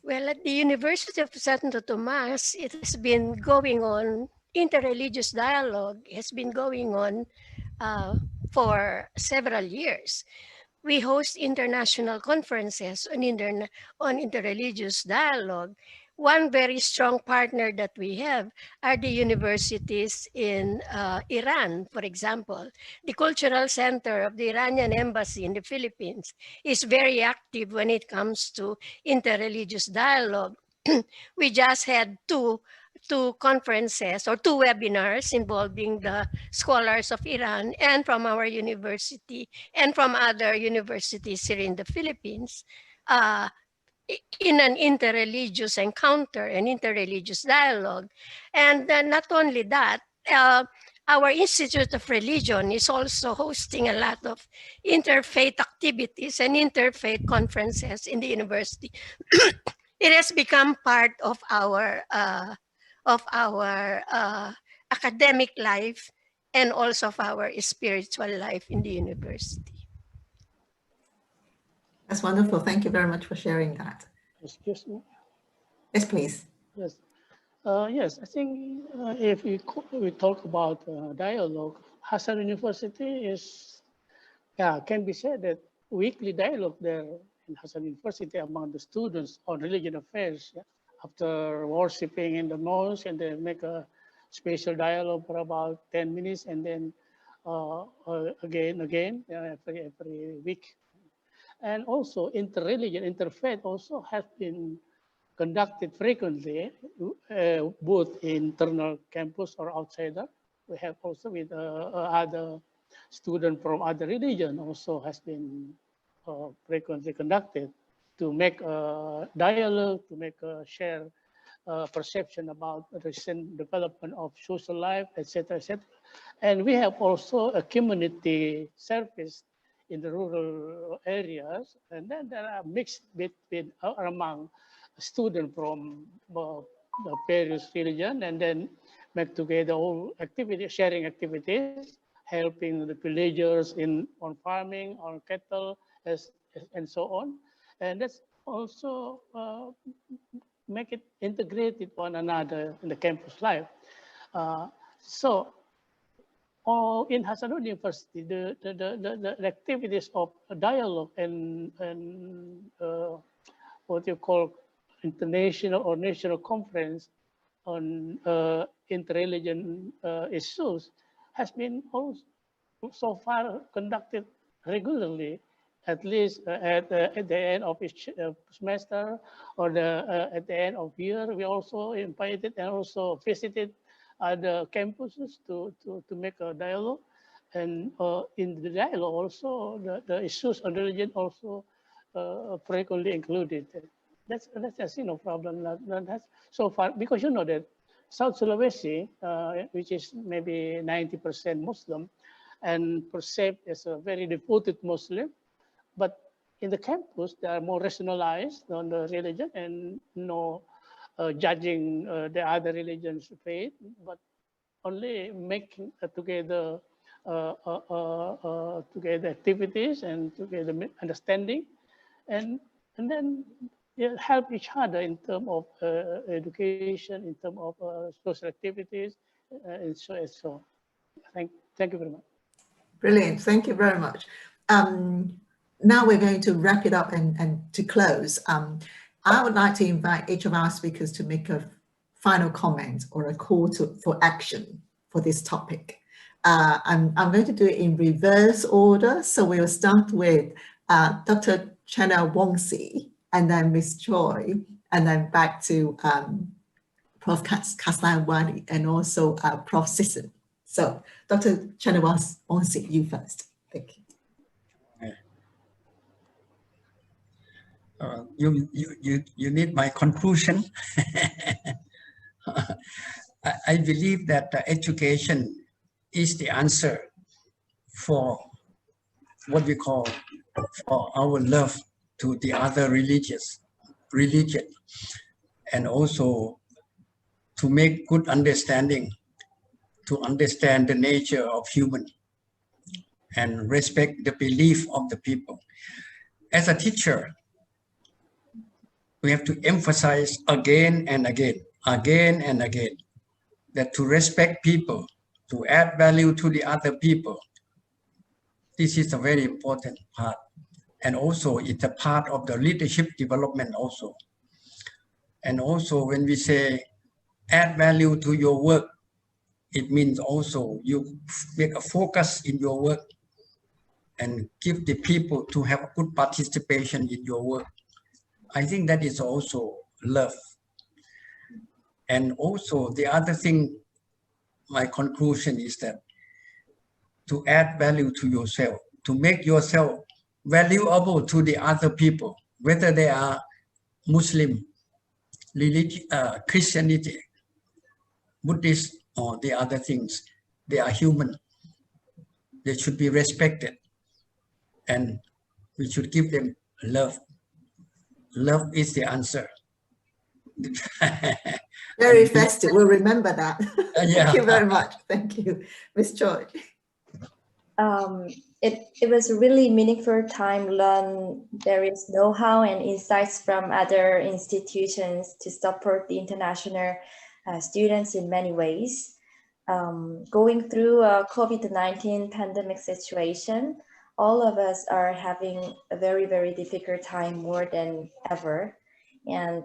Well, at the University of Santo Tomas, it has been going on, interreligious dialogue has been going on for several years. We host international conferences on interreligious dialogue. One very strong partner that we have are the universities in Iran, for example. The Cultural Center of the Iranian Embassy in the Philippines is very active when it comes to interreligious dialogue. We just had two conferences or two webinars involving the scholars of Iran and from our university and from other universities here in the Philippines in an interreligious encounter, an interreligious dialogue. And not only that, our Institute of Religion is also hosting a lot of interfaith activities and interfaith conferences in the university. It has become part of our academic life and also of our spiritual life in the university. That's wonderful. Thank you very much for sharing that. Excuse me. Yes, please. Yes. Yes, I think if we talk about dialogue, Hassan University is, can be said that weekly dialogue there in Hassan University among the students on religion affairs. Yeah? After worshiping in the mosque, and then make a special dialogue for about 10 minutes, and then again, every week. And also interreligion, interfaith also has been conducted frequently, both internal campus or outsider. We have also with other students from other religion also has been frequently conducted to make a dialogue, to make a share perception about recent development of social life, etc., etc. And we have also a community service in the rural areas, and then there are mixed between among students from the various religion, and then make together all activities, sharing activities, helping the villagers on farming, on cattle, and so on. And that's also make it integrated one another in the campus life. So in Hasanuddin University, the activities of dialogue and what you call international or national conference on interreligion issues has been also so far conducted regularly, at least at the end of each semester or at the end of year. We also invited and also visited other campuses to make a dialogue. And in the dialogue also, the issues of religion also frequently included. That's no problem. That's so far, because you know that South Sulawesi, which is maybe 90% Muslim, and perceived as a very devoted Muslim, but in the campus they are more rationalized on the religion and no judging the other religions' faith, but only making together together activities and together understanding, and then help each other in terms of education, in terms of social activities, and so and so. Thank you very much. Brilliant. Thank you very much. Now we're going to wrap it up and to close. I would like to invite each of our speakers to make a final comment or a call for action for this topic. I'm going to do it in reverse order. So we'll start with Dr. Chena Wongsi, and then Ms. Choi, and then back to Prof. Kaslan and also Prof. Sisson. So Dr. Chena Wongsi, you first. Thank you. You need my conclusion. I believe that education is the answer for what we call for our love to the other religion, and also to make good understanding, to understand the nature of human and respect the belief of the people. As a teacher, we have to emphasize again and again, that to respect people, to add value to the other people, this is a very important part. And also it's a part of the leadership development also. And also when we say add value to your work, it means also you make a focus in your work and give the people to have a good participation in your work. I think that is also love. And also the other thing, my conclusion is that to add value to yourself, to make yourself valuable to the other people, whether they are Muslim, Christianity, Buddhist, or the other things. They are human. They should be respected. And we should give them love. Love is the answer. Very festive. We'll remember that. Yeah. Thank you very much. Thank you. Ms. Choi. It was a really meaningful time learn various know-how and insights from other institutions to support the international students in many ways. Going through a COVID-19 pandemic situation, all of us are having a very, very difficult time more than ever. And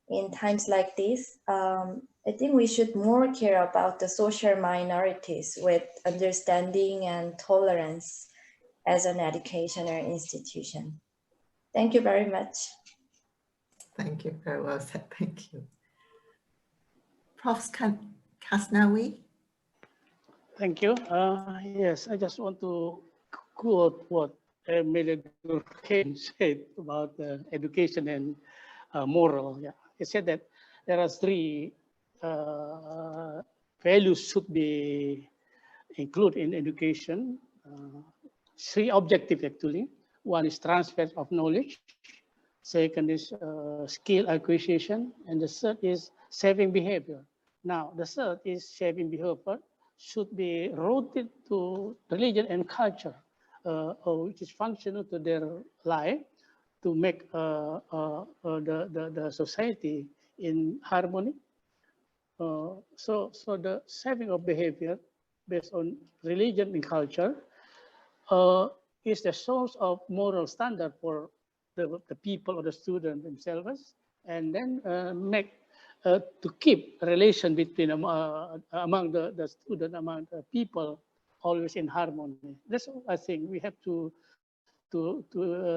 in times like this, I think we should more care about the social minorities with understanding and tolerance as an educational institution. Thank you very much. Thank you. Very well said. Thank you. Prof. Kasnawi. Thank you. Yes, I just want to quote what Emilia Durkheim said about education and moral. Yeah, he said that there are three values should be included in education. Three objectives actually. One is transfer of knowledge. Second is skill acquisition, and the third is saving behavior. Now, the third is saving behavior should be rooted to religion and culture, which is functional to their life to make the society in harmony. So the saving of behavior based on religion and culture is the source of moral standard for the people or the student themselves, and then make to keep a relation between among the student, among the people, always in harmony. That's all I think we have to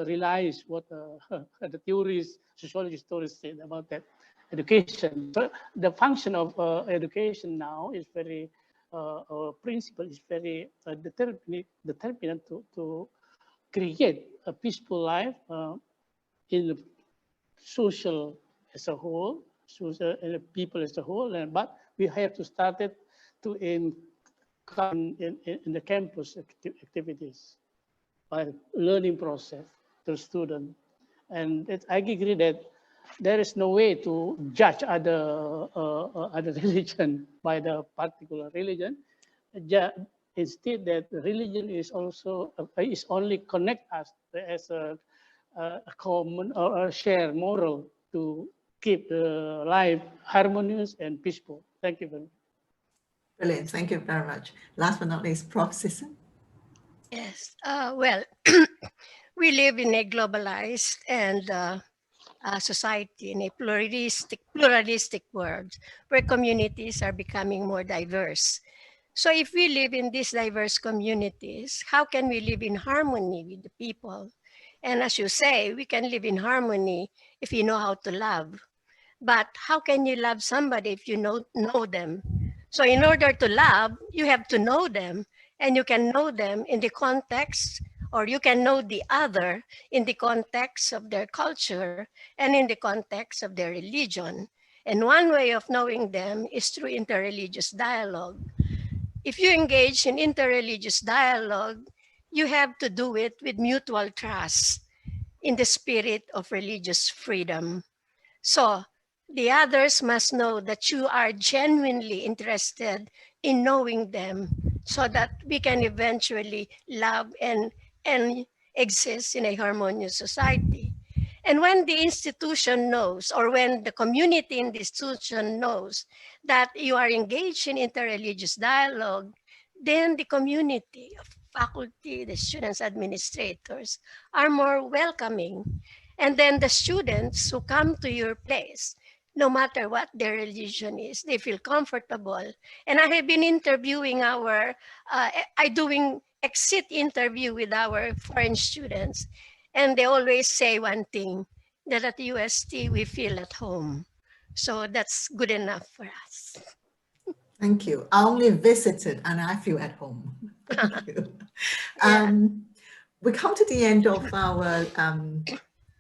realize what the theories, sociology stories said about that education. So the function of education now is very principle is very determinant to create a peaceful life in the social as a whole, social and the people as a whole. But we have to start it to in the campus activities by learning process to student. And I agree that there is no way to judge other religion by the particular religion. Instead, that religion is also is only connect us as a common or a shared moral to keep life harmonious and peaceful. Thank you very much. Brilliant. Thank you very much. Last but not least, Prof. Sisson. Yes. Well, we live in a globalized and society, in a pluralistic world where communities are becoming more diverse. So if we live in these diverse communities, how can we live in harmony with the people? And as you say, we can live in harmony if you know how to love. But how can you love somebody if you know them? So in order to love, you have to know them, and you can know them in the context, or you can know the other in the context of their culture and in the context of their religion. And one way of knowing them is through interreligious dialogue. If you engage in interreligious dialogue, you have to do it with mutual trust in the spirit of religious freedom. So the others must know that you are genuinely interested in knowing them so that we can eventually love and exist in a harmonious society. And when the institution knows, or when the community in the institution knows that you are engaged in interreligious dialogue, then the community of faculty, the students, administrators are more welcoming. And then the students who come to your place, no matter what their religion is, they feel comfortable. And I have been interviewing doing exit interview with our foreign students. And they always say one thing, that at UST we feel at home. So that's good enough for us. Thank you. I only visited and I feel at home. Thank you. Yeah. We come to the end of our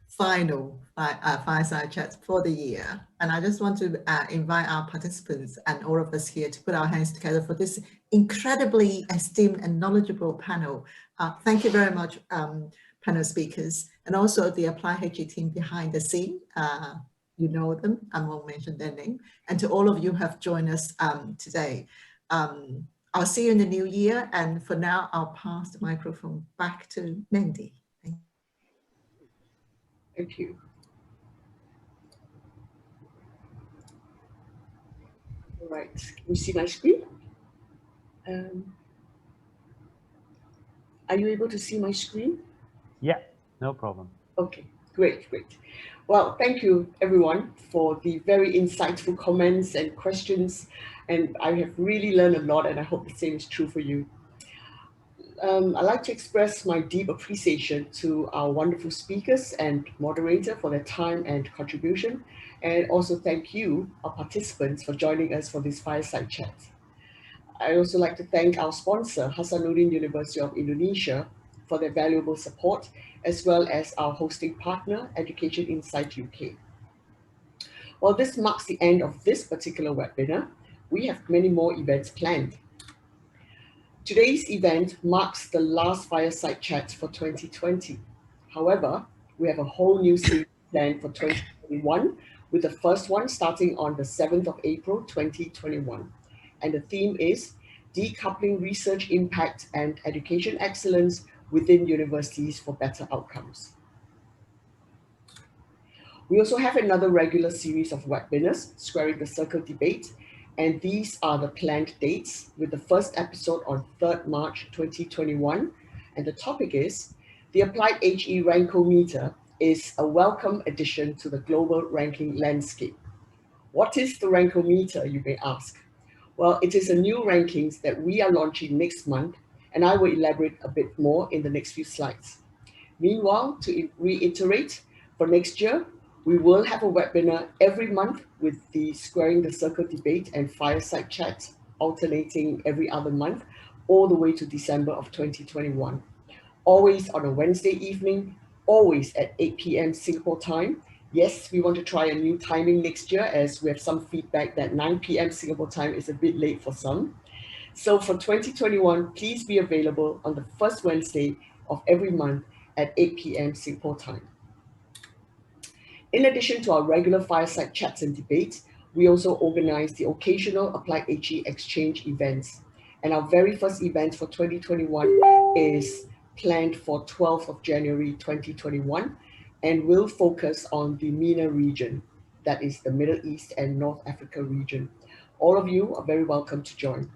final fireside chat for the year. And I just want to invite our participants and all of us here to put our hands together for this incredibly esteemed and knowledgeable panel. Thank you very much, panel speakers, and also the Apply HE team behind the scene. You know them, I won't mention their name. And to all of you who have joined us today. I'll see you in the new year. And for now, I'll pass the microphone back to Mandy. Thank you. All right, can you see my screen? Are you able to see my screen? Yeah, no problem. Okay, great. Well, thank you everyone for the very insightful comments and questions. And I have really learned a lot, and I hope the same is true for you. I'd like to express my deep appreciation to our wonderful speakers and moderator for their time and contribution. And also thank you, our participants, for joining us for this fireside chat. I also like to thank our sponsor, Hasanuddin University of Indonesia, for their valuable support, as well as our hosting partner, Education Insight UK. While this marks the end of this particular webinar, we have many more events planned. Today's event marks the last fireside chat for 2020. However, we have a whole new series planned for 2021, with the first one starting on the 7th of April, 2021. And the theme is Decoupling Research Impact and Education Excellence within Universities for Better Outcomes. We also have another regular series of webinars, Squaring the Circle Debate, and these are the planned dates, with the first episode on 3rd March 2021. And the topic is, the Applied HE Rankometer is a welcome addition to the global ranking landscape. What is the Rankometer, you may ask? Well, it is a new rankings that we are launching next month, and I will elaborate a bit more in the next few slides. Meanwhile, to reiterate, for next year, we will have a webinar every month with the Squaring the Circle debate and fireside chat alternating every other month, all the way to December of 2021. Always on a Wednesday evening, always at 8 p.m. Singapore time. Yes, we want to try a new timing next year as we have some feedback that 9 p.m. Singapore time is a bit late for some. So for 2021, please be available on the first Wednesday of every month at 8 p.m. Singapore time. In addition to our regular fireside chats and debates, we also organize the occasional Applied HE exchange events. And our very first event for 2021 is planned for 12th of January 2021 and will focus on the MENA region, that is the Middle East and North Africa region. All of you are very welcome to join.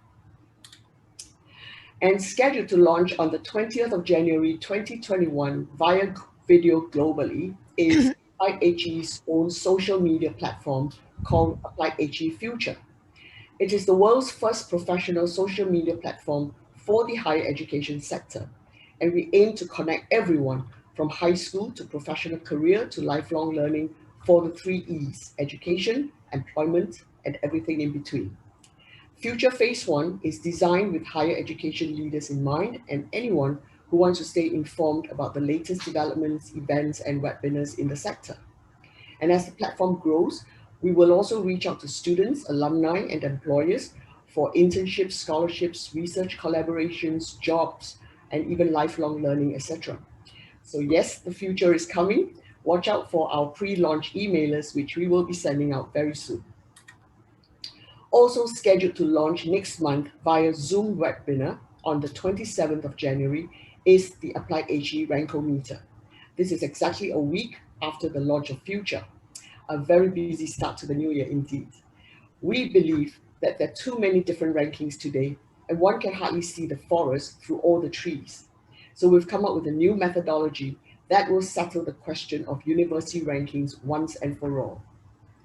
And scheduled to launch on the 20th of January 2021 via video globally is Applied HE's own social media platform called Applied HE Future. It is the world's first professional social media platform for the higher education sector, and we aim to connect everyone from high school to professional career to lifelong learning for the 3 E's: education, employment, and everything in between. Future Phase 1 is designed with higher education leaders in mind and anyone who wants to stay informed about the latest developments, events, and webinars in the sector. And as the platform grows, we will also reach out to students, alumni, and employers for internships, scholarships, research collaborations, jobs, and even lifelong learning, etc. So yes, the future is coming. Watch out for our pre-launch emailers, which we will be sending out very soon. Also scheduled to launch next month via Zoom webinar on the 27th of January is the Applied HE Rankometer. This is exactly a week after the launch of Future. A very busy start to the new year indeed. We believe that there are too many different rankings today and one can hardly see the forest through all the trees. So we've come up with a new methodology that will settle the question of university rankings once and for all.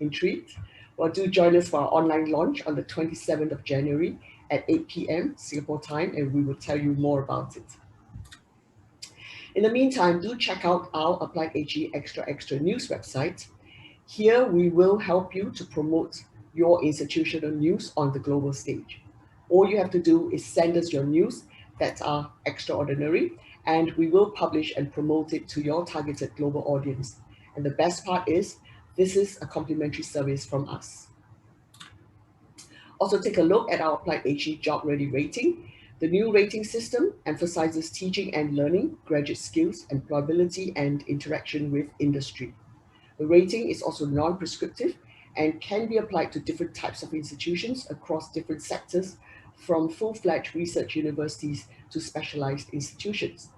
Intrigued? Well, do join us for our online launch on the 27th of January at 8 p.m. Singapore time, and we will tell you more about it. In the meantime, do check out our Applied HE Extra News website. Here, we will help you to promote your institutional news on the global stage. All you have to do is send us your news that are extraordinary, and we will publish and promote it to your targeted global audience. And the best part is, this is a complimentary service from us. Also take a look at our Applied HE Job Ready rating. The new rating system emphasizes teaching and learning, graduate skills, employability, and interaction with industry. The rating is also non-prescriptive and can be applied to different types of institutions across different sectors, from full-fledged research universities to specialized institutions.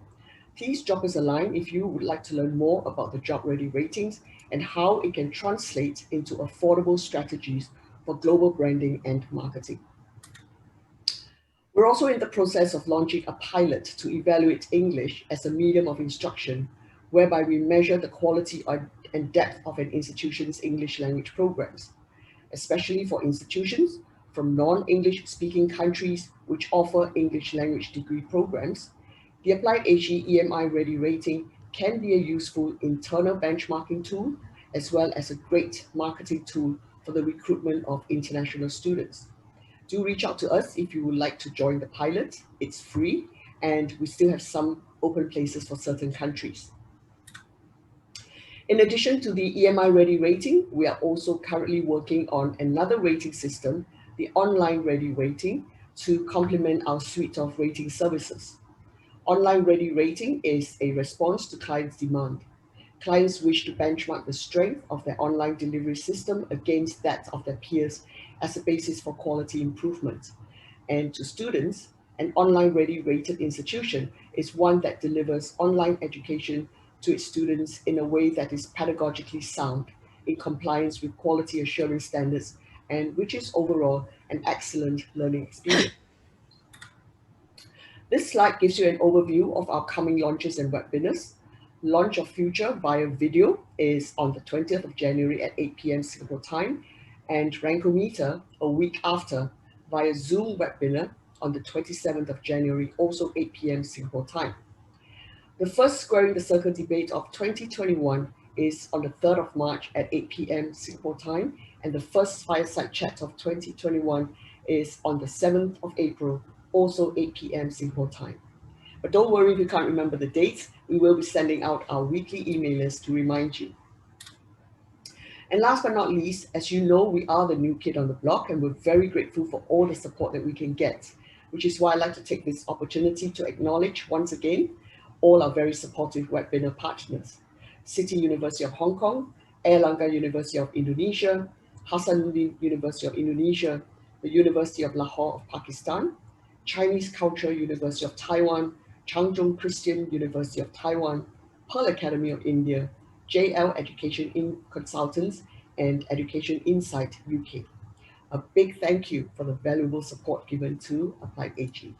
Please drop us a line if you would like to learn more about the Job Ready ratings and how it can translate into affordable strategies for global branding and marketing. We're also in the process of launching a pilot to evaluate English as a medium of instruction, whereby we measure the quality and depth of an institution's English language programs, especially for institutions from non-English speaking countries which offer English language degree programs. The Applied HE EMI Ready rating can be a useful internal benchmarking tool, as well as a great marketing tool for the recruitment of international students. Do reach out to us if you would like to join the pilot. It's free, and we still have some open places for certain countries. In addition to the EMI Ready rating, we are also currently working on another rating system, the Online Ready rating, to complement our suite of rating services. Online Ready rating is a response to clients' demand. Clients wish to benchmark the strength of their online delivery system against that of their peers as a basis for quality improvement. And to students, an Online Ready rated institution is one that delivers online education to its students in a way that is pedagogically sound, in compliance with quality assurance standards, and which is overall an excellent learning experience. This slide gives you an overview of our coming launches and webinars. Launch of Future via video is on the 20th of January at 8 p.m. Singapore time, and Rankometer a week after via Zoom webinar on the 27th of January, also 8 p.m. Singapore time. The first Squaring the Circle debate of 2021 is on the 3rd of March at 8 p.m. Singapore time, and the first Fireside Chat of 2021 is on the 7th of April, also 8 p.m. Singapore time. But don't worry if you can't remember the dates, we will be sending out our weekly emailers to remind you. And last but not least, as you know, we are the new kid on the block and we're very grateful for all the support that we can get, which is why I'd like to take this opportunity to acknowledge once again all our very supportive webinar partners. City University of Hong Kong, Airlangga University of Indonesia, Hasanuddin University of Indonesia, the University of Lahore of Pakistan, Chinese Cultural University of Taiwan, Changzhou Christian University of Taiwan, Pearl Academy of India, JL Education Consultants, and Education Insight UK. A big thank you for the valuable support given to Applied HE.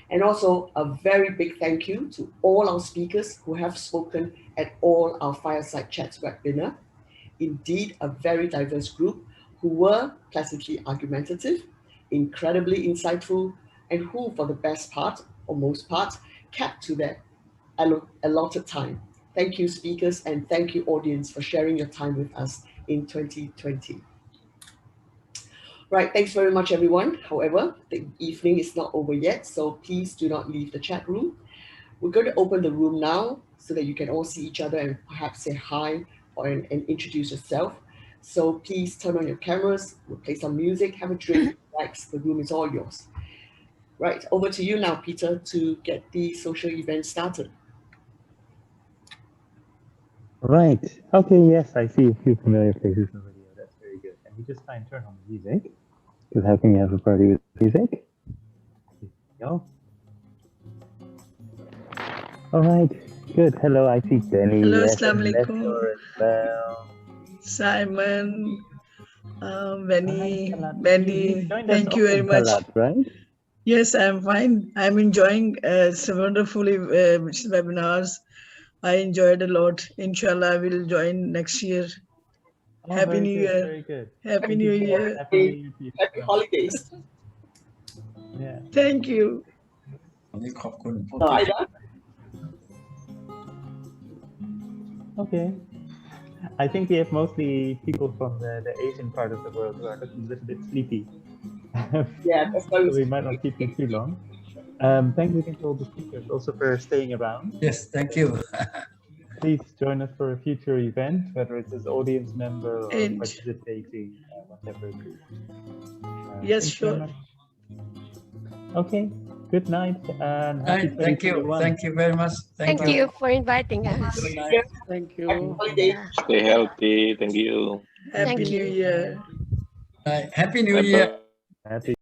And also a very big thank you to all our speakers who have spoken at all our Fireside Chats webinar. Indeed, a very diverse group who were pleasantly argumentative, incredibly insightful, and who, for the best part, or most part, kept to their allotted time. Thank you, speakers, and thank you, audience, for sharing your time with us in 2020. Right, thanks very much, everyone. However, the evening is not over yet, so please do not leave the chat room. We're going to open the room now so that you can all see each other and perhaps say hi and introduce yourself. So please turn on your cameras, we'll play some music, have a drink, relax, the room is all yours. Right, over to you now, Peter, to get the social event started. Right. Okay, yes, I see a few familiar faces in the video. That's very good. And we just try and turn on the music. Because how can you have a party with music? Here we go. All right, good. Hello, I see Jenny. Hello, Yes, Assalamu and alaikum. Nestor as well. Simon, Benny, Talat. Benny, joined us thank you very often, much. Talat, right? Yes, I'm fine. I'm enjoying some wonderful webinars. I enjoyed a lot. Inshallah, I will join next year. Oh, Happy very New good, Year. very good. Happy Thank New you so much. Year. Happy New Year to you. Happy holidays. Yeah. Thank you. Okay. I think we have mostly people from the Asian part of the world who are looking a little bit sleepy. Yeah, that's why so we might not keep you too long. Thank you to all the speakers also for staying around. Yes, thank you. Please join us for a future event, whether it's as audience member or And participating, whatever it is. yes, Thanks very sure. much. Okay, good night and happy Right, thank you. 2021. Thank you very much. Thank you for inviting us. Good night. Thank Happy you. holidays. Stay healthy. Thank you. Happy Thank New you. Year. Happy New Bye-bye. Year. Happy